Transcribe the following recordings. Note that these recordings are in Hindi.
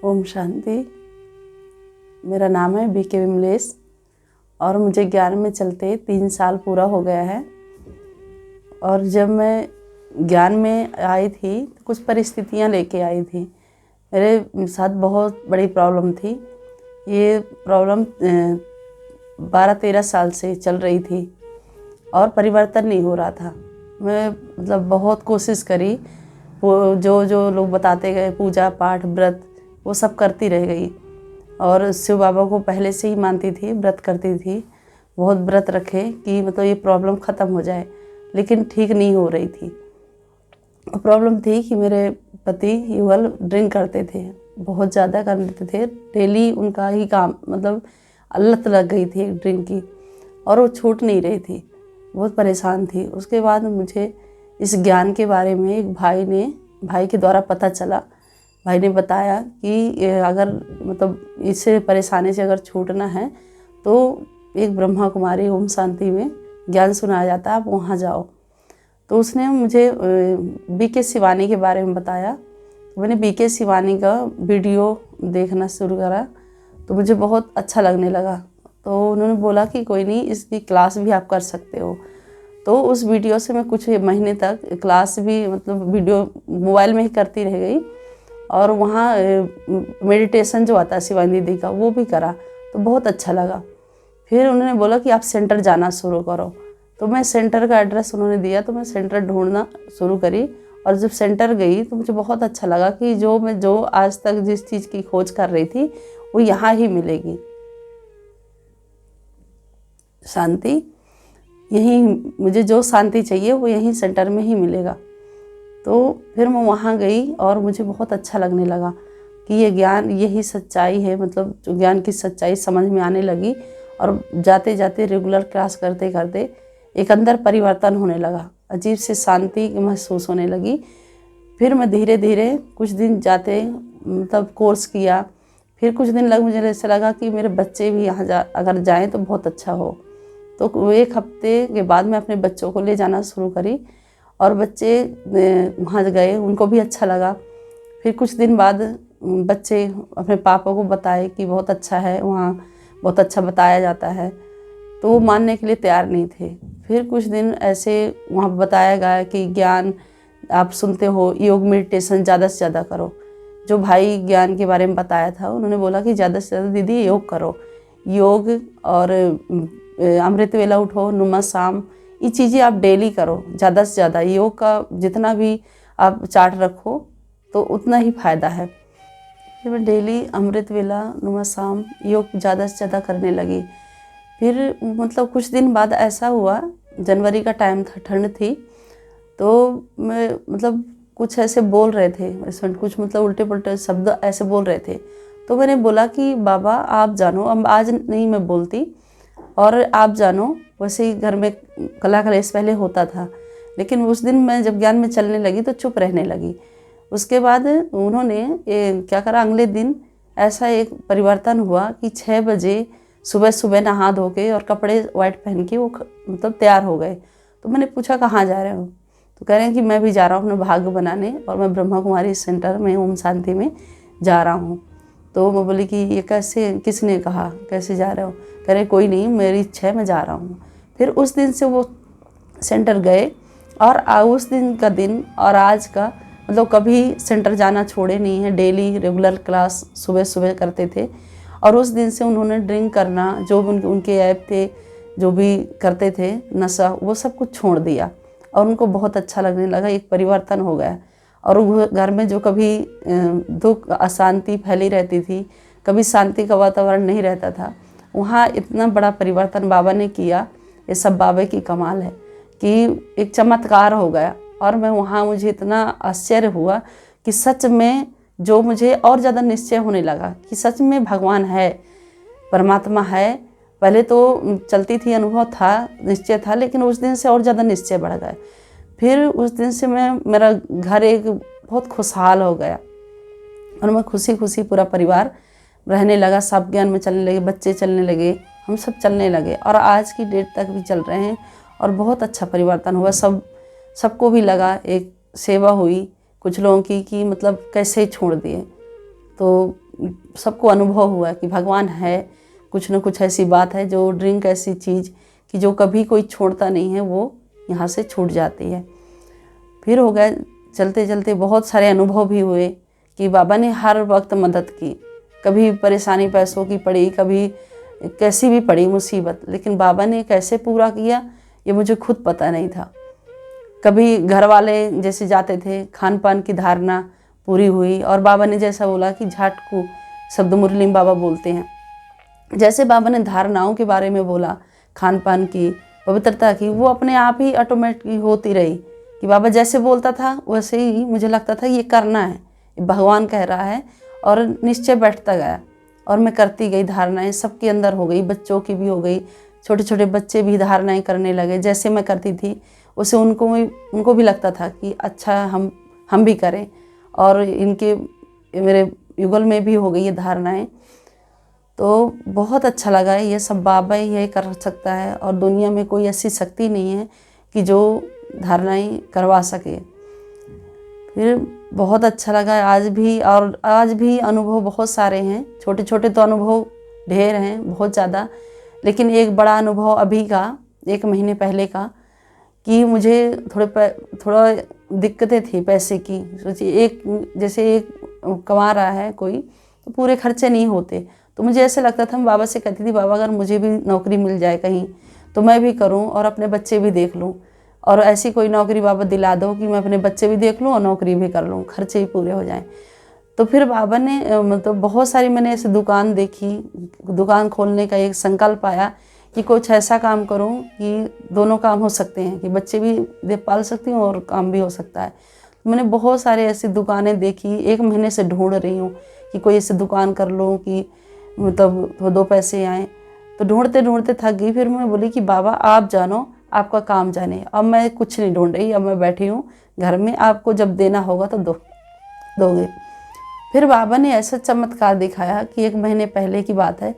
ओम शांति। मेरा नाम है बीके विमलेश और मुझे ज्ञान में चलते 3 साल पूरा हो गया है। और जब मैं ज्ञान में आई थी तो कुछ परिस्थितियां लेके आई थी। मेरे साथ बहुत बड़ी प्रॉब्लम थी। ये प्रॉब्लम 12-13 साल से चल रही थी और परिवर्तन नहीं हो रहा था। मैं मतलब बहुत कोशिश करी, वो जो लोग बताते गए, पूजा पाठ व्रत वो सब करती रह गई। और शिव बाबा को पहले से ही मानती थी, व्रत करती थी, बहुत व्रत रखे कि मतलब ये प्रॉब्लम ख़त्म हो जाए, लेकिन ठीक नहीं हो रही थी। प्रॉब्लम थी कि मेरे पति युगल ड्रिंक करते थे, बहुत ज़्यादा कर लेते थे। डेली उनका ही काम, मतलब लत लग गई थी ड्रिंक की और वो छूट नहीं रही थी। बहुत परेशान थी। उसके बाद मुझे इस ज्ञान के बारे में एक भाई के द्वारा पता चला। भाई ने बताया कि अगर मतलब इस परेशानी से अगर छूटना है तो एक ब्रह्मा कुमारी ओम शांति में ज्ञान सुनाया जाता है, आप वहाँ जाओ। तो उसने मुझे बीके शिवानी के बारे में बताया। तो मैंने बीके शिवानी का वीडियो देखना शुरू करा तो मुझे बहुत अच्छा लगने लगा। तो उन्होंने बोला कि कोई नहीं, इसकी क्लास भी आप कर सकते हो। तो उस वीडियो से मैं कुछ महीने तक क्लास भी मतलब वीडियो मोबाइल में ही करती रह गई। और वहाँ मेडिटेशन जो आता है शिवानी दीदी का वो भी करा तो बहुत अच्छा लगा। फिर उन्होंने बोला कि आप सेंटर जाना शुरू करो। तो मैं सेंटर का एड्रेस उन्होंने दिया तो मैं सेंटर ढूंढना शुरू करी। और जब सेंटर गई तो मुझे बहुत अच्छा लगा कि जो आज तक जिस चीज़ की खोज कर रही थी वो यहाँ ही मिलेगी। शांति यहीं, मुझे जो शांति चाहिए वो यहीं सेंटर में ही मिलेगा। तो फिर मैं वहाँ गई और मुझे बहुत अच्छा लगने लगा कि ये ज्ञान यही सच्चाई है, मतलब जो ज्ञान की सच्चाई समझ में आने लगी। और जाते जाते रेगुलर क्लास करते करते एक अंदर परिवर्तन होने लगा, अजीब से शांति महसूस होने लगी। फिर मैं धीरे धीरे कुछ दिन जाते मतलब कोर्स किया। फिर कुछ दिन मुझे ऐसा लगा कि मेरे बच्चे भी यहाँ अगर जाएँ तो बहुत अच्छा हो। तो 1 हफ्ते के बाद मैं अपने बच्चों को ले जाना शुरू करी और बच्चे वहाँ गए, उनको भी अच्छा लगा। फिर कुछ दिन बाद बच्चे अपने पापा को बताए कि बहुत अच्छा है, वहाँ बहुत अच्छा बताया जाता है। तो वो मानने के लिए तैयार नहीं थे। फिर कुछ दिन ऐसे वहाँ बताया गया कि ज्ञान आप सुनते हो, योग मेडिटेशन ज़्यादा से ज़्यादा करो। जो भाई ज्ञान के बारे में बताया था उन्होंने बोला कि ज़्यादा से ज़्यादा दीदी योग करो, योग और अमृत वेला उठो, नुमा शाम, ये चीज़ें आप डेली करो ज़्यादा से ज़्यादा। योग का जितना भी आप चार्ट रखो तो उतना ही फ़ायदा है। फिर मैं डेली अमृत वेला, नुमा शाम योग ज़्यादा से ज़्यादा करने लगी। फिर मतलब कुछ दिन बाद ऐसा हुआ, जनवरी का टाइम था, ठंड थी। तो मैं मतलब कुछ ऐसे बोल रहे थे, ऐसे कुछ मतलब उल्टे पुल्टे शब्द ऐसे बोल रहे थे। तो मैंने बोला कि बाबा आप जानो, अब आज नहीं मैं बोलती और आप जानो। वैसे ही घर में कला कलेश पहले होता था, लेकिन उस दिन मैं जब ज्ञान में चलने लगी तो चुप रहने लगी। उसके बाद उन्होंने क्या करा, अगले दिन ऐसा एक परिवर्तन हुआ कि 6 बजे सुबह सुबह नहा धो के और कपड़े वाइट पहन के वो मतलब तैयार हो गए। तो मैंने पूछा कहाँ जा रहे हो? तो कह रहे हैं कि मैं भी जा रहा हूँ अपना भाग्य बनाने और मैं ब्रह्मा कुमारी सेंटर में ओम शांति में जा रहा हूँ। तो मैं बोली कि ये कैसे, किसने कहा, कैसे जा रहे हो? कह रहे कोई नहीं, मेरी इच्छा है, मैं जा रहा हूँ। फिर उस दिन से वो सेंटर गए और उस दिन का दिन और आज का मतलब कभी सेंटर जाना छोड़े नहीं है। डेली रेगुलर क्लास सुबह सुबह करते थे। और उस दिन से उन्होंने ड्रिंक करना, जो भी उनके ऐप थे, जो भी करते थे नशा, वो सब कुछ छोड़ दिया और उनको बहुत अच्छा लगने लगा। एक परिवर्तन हो गया। और घर में जो कभी दुख अशांति फैली रहती थी, कभी शांति का वातावरण नहीं रहता था, वहाँ इतना बड़ा परिवर्तन बाबा ने किया। ये सब बाबा की कमाल है कि एक चमत्कार हो गया। और मैं वहाँ, मुझे इतना आश्चर्य हुआ कि सच में जो मुझे और ज़्यादा निश्चय होने लगा कि सच में भगवान है, परमात्मा है। पहले तो चलती थी, अनुभव था, निश्चय था, लेकिन उस दिन से और ज़्यादा निश्चय बढ़ गया। फिर उस दिन से मेरा घर एक बहुत खुशहाल हो गया और मैं खुशी खुशी पूरा परिवार रहने लगा। सब ज्ञान में चलने लगे, बच्चे चलने लगे, हम सब चलने लगे और आज की डेट तक भी चल रहे हैं। और बहुत अच्छा परिवर्तन हुआ। सबको भी लगा, एक सेवा हुई कुछ लोगों की कि मतलब कैसे छोड़ दिए। तो सबको अनुभव हुआ कि भगवान है, कुछ न कुछ ऐसी बात है जो ड्रिंक ऐसी चीज़ कि जो कभी कोई छोड़ता नहीं है, वो यहाँ से छूट जाती है। फिर हो गया चलते चलते बहुत सारे अनुभव भी हुए कि बाबा ने हर वक्त मदद की। कभी परेशानी पैसों की पड़ी, कभी कैसी भी पड़ी मुसीबत, लेकिन बाबा ने कैसे पूरा किया ये मुझे खुद पता नहीं था। कभी घर वाले जैसे जाते थे, खान पान की धारणा पूरी हुई, और बाबा ने जैसा बोला कि झाट को शब्द मुरली में बाबा बोलते हैं, जैसे बाबा ने धारणाओं के बारे में बोला, खान पान की पवित्रता की, वो अपने आप ही ऑटोमेटिक होती रही कि बाबा जैसे बोलता था वैसे ही मुझे लगता था ये करना है, भगवान कह रहा है, और निश्चय बैठता गया और मैं करती गई। धारणाएं सबके अंदर हो गई, बच्चों की भी हो गई, छोटे छोटे बच्चे भी धारणाएं करने लगे। जैसे मैं करती थी उसे उनको भी लगता था कि अच्छा हम भी करें, और इनके मेरे युगल में भी हो गई ये धारणाएं। तो बहुत अच्छा लगा। ये सब बाबा ही ये कर सकता है, और दुनिया में कोई ऐसी शक्ति नहीं है कि जो धारणाएं करवा सके। फिर बहुत अच्छा लगा आज भी अनुभव बहुत सारे हैं, छोटे छोटे तो अनुभव ढेर हैं, बहुत ज़्यादा, लेकिन एक बड़ा अनुभव अभी का 1 महीने पहले का कि मुझे थोड़ा दिक्कतें थी पैसे की। सोचिए जैसे एक कमा रहा है कोई, तो पूरे खर्चे नहीं होते, तो मुझे ऐसे लगता था, मैं बाबा से कहती थी बाबा अगर मुझे भी नौकरी मिल जाए कहीं तो मैं भी करूं और अपने बच्चे भी देख लूं, और ऐसी कोई नौकरी बाबा दिला दो कि मैं अपने बच्चे भी देख लूं और नौकरी भी कर लूं, खर्चे भी पूरे हो जाएं। तो फिर बाबा ने मतलब बहुत सारी मैंने ऐसे दुकान देखी, दुकान खोलने का एक संकल्प आया कि कुछ ऐसा काम करूं कि दोनों काम हो सकते हैं, कि बच्चे भी पाल सकती हूँ और काम भी हो सकता है। तो मैंने बहुत सारे ऐसी दुकानें देखी, 1 महीने से ढूंढ रही हूँ कि कोई ऐसी दुकान कर लूँ कि मतलब 2 पैसे आएँ। तो ढूंढते ढूंढते थक गई। फिर मैं बोली कि बाबा आप जानो, आपका काम जाने, अब मैं कुछ नहीं ढूंढ रही, अब मैं बैठी हूँ घर में, आपको जब देना होगा तो दोगे। फिर बाबा ने ऐसा चमत्कार दिखाया कि 1 महीने पहले की बात है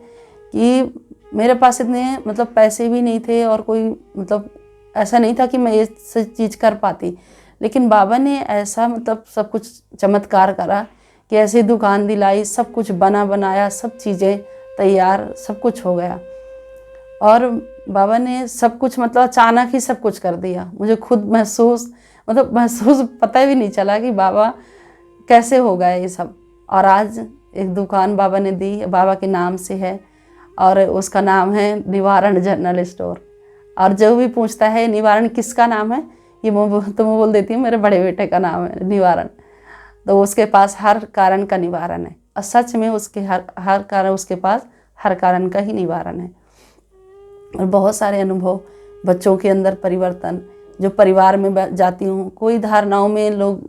कि मेरे पास इतने मतलब पैसे भी नहीं थे, और कोई मतलब ऐसा नहीं था कि मैं ये सब चीज़ कर पाती, लेकिन बाबा ने ऐसा मतलब सब कुछ चमत्कार करा कि ऐसी दुकान दिलाई, सब कुछ बनाया, सब चीज़ें तैयार, सब कुछ हो गया। और बाबा ने सब कुछ मतलब अचानक ही सब कुछ कर दिया। मुझे खुद महसूस पता भी नहीं चला कि बाबा कैसे हो गया ये सब। और आज एक दुकान बाबा ने दी, बाबा के नाम से है, और उसका नाम है निवारण जनरल स्टोर। और जो भी पूछता है निवारण किसका नाम है, ये मैं बोल देती हूँ मेरे बड़े बेटे का नाम है निवारण। तो उसके पास हर कारण का निवारण है, और सच में उसके हर कारण, उसके पास हर कारण का ही निवारण है। और बहुत सारे अनुभव, बच्चों के अंदर परिवर्तन, जो परिवार में जाती हूँ, कोई धारणाओं में लोग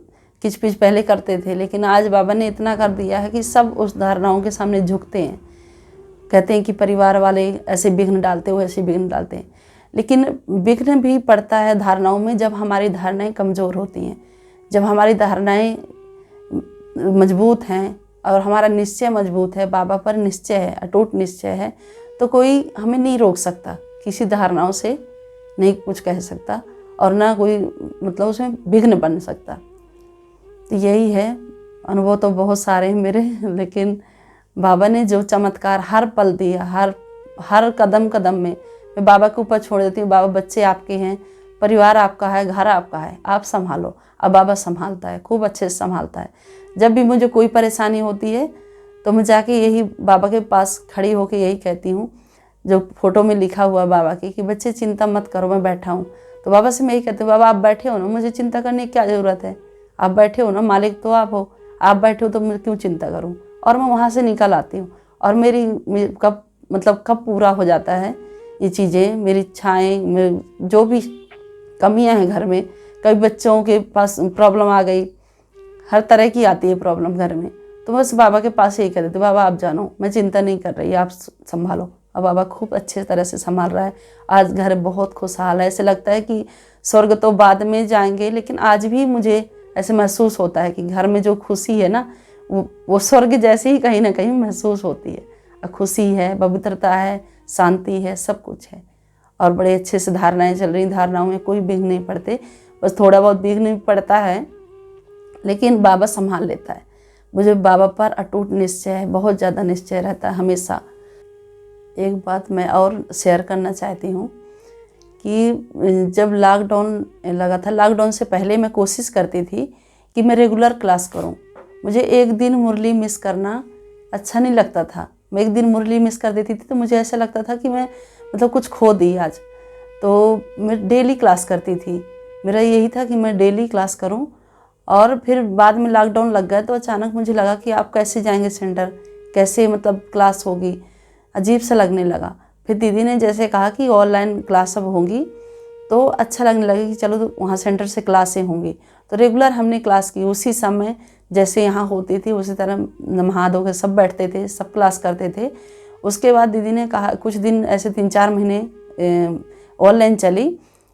किचपिच पहले करते थे, लेकिन आज बाबा ने इतना कर दिया है कि सब उस धारणाओं के सामने झुकते हैं। कहते हैं कि परिवार वाले ऐसे विघ्न डालते हो, ऐसे विघ्न डालते हैं, लेकिन विघ्न भी पड़ता है धारणाओं में जब हमारी धारणाएं कमज़ोर होती हैं। जब हमारी धारणाएं मजबूत हैं और हमारा निश्चय मजबूत है, बाबा पर निश्चय है, अटूट निश्चय है, तो कोई हमें नहीं रोक सकता, किसी धारणाओं से नहीं कुछ कह सकता, और ना कोई मतलब उसमें विघ्न बन सकता। तो यही है। अनुभव तो बहुत सारे हैं मेरे, लेकिन बाबा ने जो चमत्कार हर पल दिया, हर कदम कदम में मैं बाबा के ऊपर छोड़ देती हूँ। बाबा बच्चे आपके हैं, परिवार आपका है, घर आपका है, आप संभालो। अब बाबा संभालता है, खूब अच्छे से संभालता है। जब भी मुझे कोई परेशानी होती है तो मैं जाके यही बाबा के पास खड़ी होकर यही कहती हूँ, जो फोटो में लिखा हुआ बाबा की, कि बच्चे चिंता मत करो, मैं बैठा हूँ। तो बाबा से मैं यही कहती हूँ, बाबा आप बैठे हो ना, मुझे चिंता करने की क्या ज़रूरत है, आप बैठे हो ना, मालिक तो आप हो, आप बैठे हो तो मैं क्यों चिंता करूँ। और मैं वहाँ से निकल आती हूँ, और मेरी कब पूरा हो जाता है ये चीज़ें, मेरी इच्छाएँ, जो भी कमियाँ हैं घर में, कभी बच्चों के पास प्रॉब्लम आ गई, हर तरह की आती है प्रॉब्लम घर में, तो बस बाबा के पास यही कह देती, बाबा आप जानो, मैं चिंता नहीं कर रही, आप संभालो। अब बाबा खूब अच्छे तरह से संभाल रहा है। आज घर बहुत खुशहाल है, ऐसे लगता है कि स्वर्ग तो बाद में जाएंगे, लेकिन आज भी मुझे ऐसे महसूस होता है कि घर में जो खुशी है ना, वो स्वर्ग जैसे ही कहीं ना कहीं महसूस होती है। खुशी है, पवित्रता है, शांति है, सब कुछ है, और बड़े अच्छे से धारणाएं चल रही। धारणाओं में कोई विघ्न नहीं पड़ते, बस थोड़ा बहुत विघ्न पड़ता है, लेकिन बाबा संभाल लेता है। मुझे बाबा पर अटूट निश्चय है, बहुत ज़्यादा निश्चय रहता है हमेशा। एक बात मैं और शेयर करना चाहती हूँ कि जब लॉकडाउन लगा था, लॉकडाउन से पहले मैं कोशिश करती थी कि मैं रेगुलर क्लास करूँ। मुझे एक दिन मुरली मिस करना अच्छा नहीं लगता था। मैं एक दिन मुरली मिस कर देती थी तो मुझे ऐसा लगता था कि मैं मतलब कुछ खो दी आज। तो मैं डेली क्लास करती थी, मेरा यही था कि मैं डेली क्लास करूं। और फिर बाद में लॉकडाउन लग गया तो अचानक मुझे लगा कि आप कैसे जाएंगे सेंटर, कैसे मतलब क्लास होगी, अजीब सा लगने लगा। फिर दीदी ने जैसे कहा कि ऑनलाइन क्लास अब होंगी तो अच्छा लगने लगा कि चलो तो वहाँ सेंटर से क्लासें होंगी। तो रेगुलर हमने क्लास की, उसी समय जैसे यहाँ होती थी उसी तरह नहा धो के सब बैठते थे, सब क्लास करते थे। उसके बाद दीदी ने कहा, कुछ दिन ऐसे 3-4 महीने ऑनलाइन चली।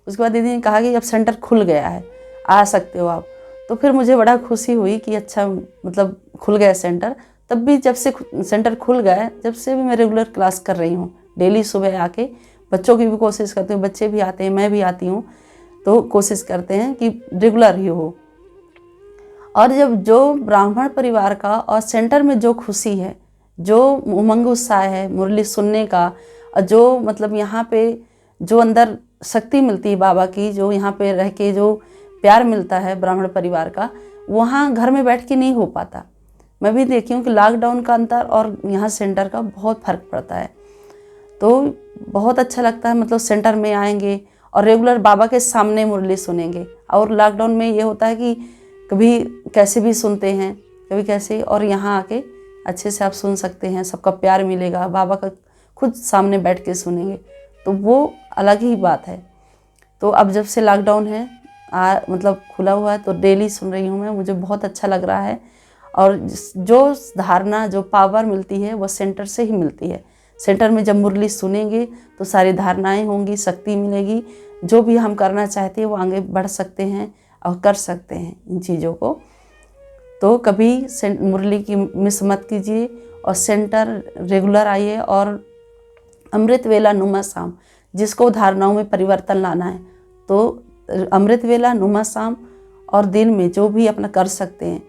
उसके बाद दीदी ने कहा कि अब सेंटर खुल गया है, आ सकते हो आप। तो फिर मुझे बड़ा खुशी हुई कि अच्छा मतलब खुल गया सेंटर। तब भी जब से सेंटर खुल गया, जब से भी मैं रेगुलर क्लास कर रही हूँ। डेली सुबह आके बच्चों की भी कोशिश करती हूँ, बच्चे भी आते हैं, मैं भी आती हूँ, तो कोशिश करते हैं कि रेगुलर ही हो। और जब जो ब्राह्मण परिवार का और सेंटर में जो खुशी है, जो उमंग उत्साह है मुरली सुनने का, और जो मतलब यहाँ पे जो अंदर शक्ति मिलती है बाबा की, जो यहाँ पे रह के जो प्यार मिलता है ब्राह्मण परिवार का, वहाँ घर में बैठ के नहीं हो पाता। मैं भी देखी हूँ कि लॉकडाउन का अंतर और यहाँ सेंटर का बहुत फ़र्क पड़ता है। तो बहुत अच्छा लगता है, मतलब सेंटर में आएंगे और रेगुलर बाबा के सामने मुरली सुनेंगे। और लॉकडाउन में ये होता है कि कभी कैसे भी सुनते हैं, कभी कैसे, और यहाँ आके अच्छे से आप सुन सकते हैं, सबका प्यार मिलेगा, बाबा का खुद सामने बैठ के सुनेंगे, तो वो अलग ही बात है। तो अब जब से लॉकडाउन है मतलब खुला हुआ है तो डेली सुन रही हूँ मैं, मुझे बहुत अच्छा लग रहा है। और जो धारणा, जो पावर मिलती है वो सेंटर से ही मिलती है। सेंटर में जब मुरली सुनेंगे तो सारी धारणाएं होंगी, शक्ति मिलेगी, जो भी हम करना चाहते हैं वो आगे बढ़ सकते हैं और कर सकते हैं इन चीज़ों को। तो कभी मुरली की मिस मत कीजिए और सेंटर रेगुलर आइए। और अमृत वेला नुमा शाम, जिसको धारणाओं में परिवर्तन लाना है तो अमृत वेला नुमा शाम और दिन में जो भी अपना कर सकते हैं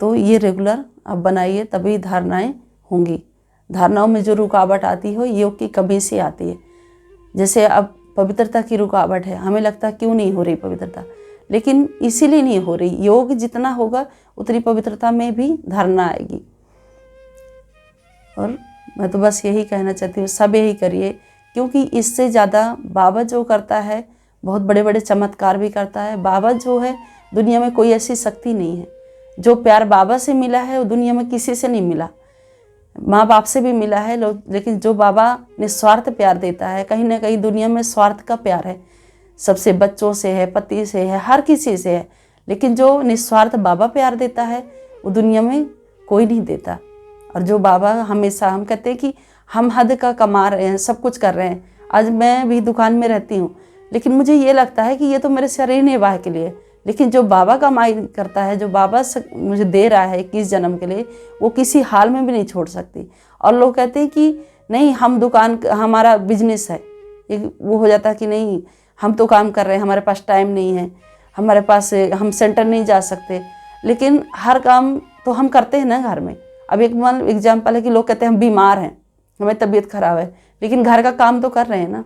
तो ये रेगुलर आप बनाइए, तभी धारणाएं होंगी। धारणाओं में जो रुकावट आती हो योग की कमी से आती है। जैसे अब पवित्रता की रुकावट है, हमें लगता है क्यों नहीं हो रही पवित्रता, लेकिन इसीलिए नहीं हो रही, योग जितना होगा उतनी पवित्रता में भी धारणा आएगी। और मैं तो बस यही कहना चाहती हूँ, सब यही करिए, क्योंकि इससे ज़्यादा बाबा जो करता है, बहुत बड़े बड़े चमत्कार भी करता है। बाबा जो है, दुनिया में कोई ऐसी शक्ति नहीं है। जो प्यार बाबा से मिला है वो दुनिया में किसी से नहीं मिला। माँ बाप से भी मिला है लेकिन जो बाबा निस्वार्थ प्यार देता है, कहीं ना कहीं दुनिया में स्वार्थ का प्यार है, सबसे बच्चों से है, पति से है, हर किसी से है, लेकिन जो निस्वार्थ बाबा प्यार देता है वो दुनिया में कोई नहीं देता। और जो बाबा हमेशा, हम कहते हैं कि हम हद का कमा रहे हैं, सब कुछ कर रहे हैं। आज मैं भी दुकान में रहती हूँ, लेकिन मुझे ये लगता है कि ये तो मेरे शरीर निर्वाह के लिए, लेकिन जो बाबा कमाई करता है, जो बाबा मुझे दे रहा है 21 जन्म के लिए, वो किसी हाल में भी नहीं छोड़ सकती। और लोग कहते हैं कि नहीं हम दुकान, हमारा बिजनेस है, एक वो हो जाता है कि नहीं हम तो काम कर रहे हैं, हमारे पास टाइम नहीं है, हमारे पास, हम सेंटर नहीं जा सकते। लेकिन हर काम तो हम करते हैं ना घर में। अब एक एग्जाम्पल है कि लोग कहते हैं हम बीमार हैं, हमें तबीयत खराब है, लेकिन घर का काम तो कर रहे हैं ना।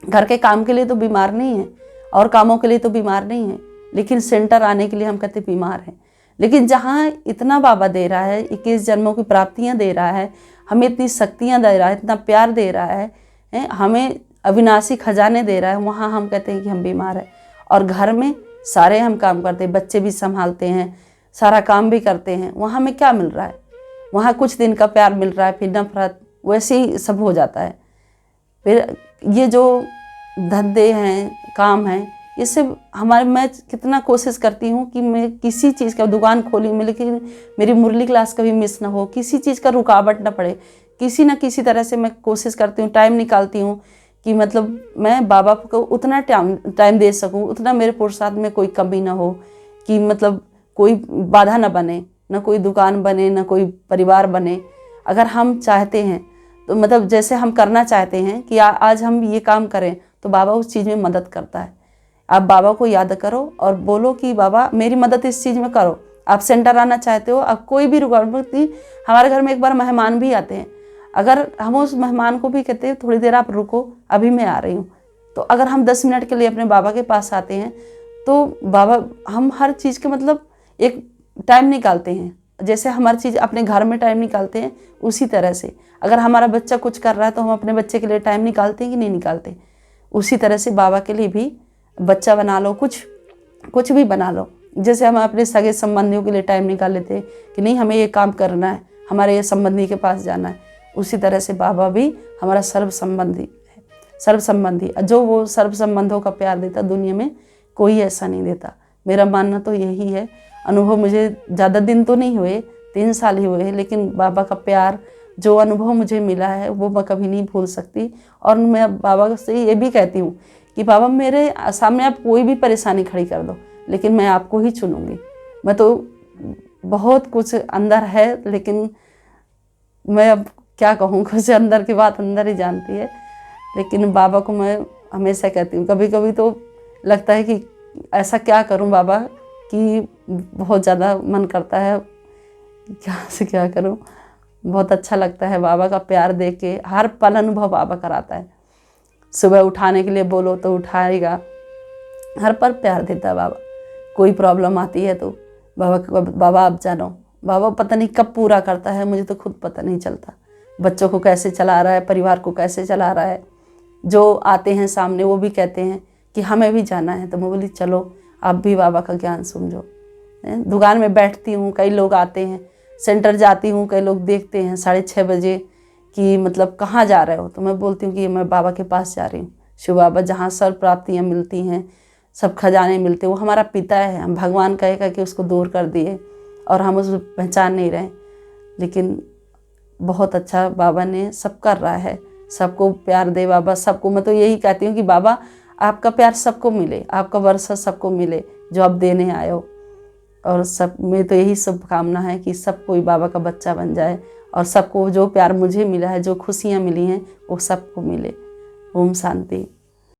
घर के काम के लिए तो बीमार नहीं है और कामों के लिए तो बीमार नहीं है, लेकिन सेंटर आने के लिए हम कहते बीमार हैं। लेकिन जहाँ इतना बाबा दे रहा है, 21 जन्मों की प्राप्तियाँ दे रहा है, हमें इतनी शक्तियाँ दे रहा है, इतना प्यार दे रहा है, हमें अविनाशी खजाने दे रहा है, वहाँ हम कहते हैं कि हम बीमार हैं। और घर में सारे हम काम करते हैं, बच्चे भी संभालते हैं, सारा काम भी करते हैं, वहाँ हमें क्या मिल रहा है? वहाँ कुछ दिन का प्यार मिल रहा है, फिर नफरत, वैसे ही सब हो जाता है। फिर ये जो धंधे हैं, काम हैं, इससे हमारे, मैं कितना कोशिश करती हूँ कि मैं किसी चीज़ का दुकान खोली मैं, लेकिन मेरी मुरली क्लास कभी मिस ना हो, किसी चीज़ का रुकावट ना पड़े। किसी न किसी तरह से मैं कोशिश करती हूँ, टाइम निकालती हूँ कि मतलब मैं बाबा को उतना टाइम दे सकूँ, उतना मेरे पुरुषार्थ में कोई कमी ना हो, कि मतलब कोई बाधा ना बने, ना कोई दुकान बने, ना कोई परिवार बने। अगर हम चाहते हैं तो मतलब जैसे हम करना चाहते हैं कि आज हम ये काम करें, तो बाबा उस चीज़ में मदद करता है। आप बाबा को याद करो और बोलो कि बाबा मेरी मदद इस चीज़ में करो, आप सेंटर आना चाहते हो, अब कोई भी रुकावट नहीं। हमारे घर में एक बार मेहमान भी आते हैं, अगर हम उस मेहमान को भी कहते हैं थोड़ी देर आप रुको, अभी मैं आ रही हूँ, तो अगर हम 10 मिनट के लिए अपने बाबा के पास आते हैं तो बाबा, हम हर चीज़ के मतलब एक टाइम निकालते हैं। जैसे हमारी चीज़ अपने घर में टाइम निकालते हैं, उसी तरह से अगर हमारा बच्चा कुछ कर रहा है तो हम अपने बच्चे के लिए टाइम निकालते हैं कि नहीं निकालते। उसी तरह से बाबा के लिए भी बच्चा बना लो, कुछ भी बना लो। जैसे हम अपने सगे संबंधियों के लिए टाइम निकाल लेते हैं कि नहीं हमें ये काम करना है, हमारे ये संबंधी के पास जाना है, उसी तरह से बाबा भी हमारा सर्व संबंधी है। सर्व संबंधी जो वो सर्व संबंधों का प्यार देता, दुनिया में कोई ऐसा नहीं देता। मेरा मानना तो यही है। अनुभव मुझे ज़्यादा दिन तो नहीं हुए, 3 साल ही हुए हैं, लेकिन बाबा का प्यार जो अनुभव मुझे मिला है वो मैं कभी नहीं भूल सकती। और मैं बाबा से ये भी कहती हूँ कि बाबा मेरे सामने आप कोई भी परेशानी खड़ी कर दो, लेकिन मैं आपको ही चुनूँगी। मैं तो बहुत कुछ अंदर है, लेकिन मैं अब क्या कहूँ, कुछ अंदर की बात अंदर ही जानती है। लेकिन बाबा को मैं हमेशा कहती हूँ, कभी कभी तो लगता है कि ऐसा क्या करूँ बाबा, कि बहुत ज़्यादा मन करता है क्या से क्या करूँ। बहुत अच्छा लगता है बाबा का प्यार देख के, हर पल अनुभव बाबा कराता है। सुबह उठाने के लिए बोलो तो उठाएगा, हर पल प्यार देता है बाबा। कोई प्रॉब्लम आती है तो बाबा आप जानो, बाबा पता नहीं कब पूरा करता है, मुझे तो खुद पता नहीं चलता। बच्चों को कैसे चला रहा है, परिवार को कैसे चला रहा है। जो आते हैं सामने वो भी कहते हैं कि हमें भी जाना है, तो मैं बोली चलो आप भी बाबा का ज्ञान समझो। दुकान में बैठती हूँ, कई लोग आते हैं, सेंटर जाती हूँ, कई लोग देखते हैं 6:30 बजे कि मतलब कहाँ जा रहे हो, तो मैं बोलती हूँ कि मैं बाबा के पास जा रही हूँ। शिव बाबा जहाँ सर्व प्राप्तियाँ मिलती हैं, सब खजाने मिलते हैं, वो हमारा पिता है। हम भगवान कहेगा कि उसको दूर कर दिए और हम उसको पहचान नहीं रहे, लेकिन बहुत अच्छा बाबा ने सब कर रहा है। सबको प्यार दे बाबा, सबको। मैं तो यही कहती हूँ कि बाबा आपका प्यार सबको मिले, आपका वर्षा सबको मिले जो आप देने आए हो। और सब में तो यही सब कामना है कि सब कोई बाबा का बच्चा बन जाए, और सबको जो प्यार मुझे मिला है, जो खुशियाँ मिली हैं, वो सबको मिले। ओम शांति।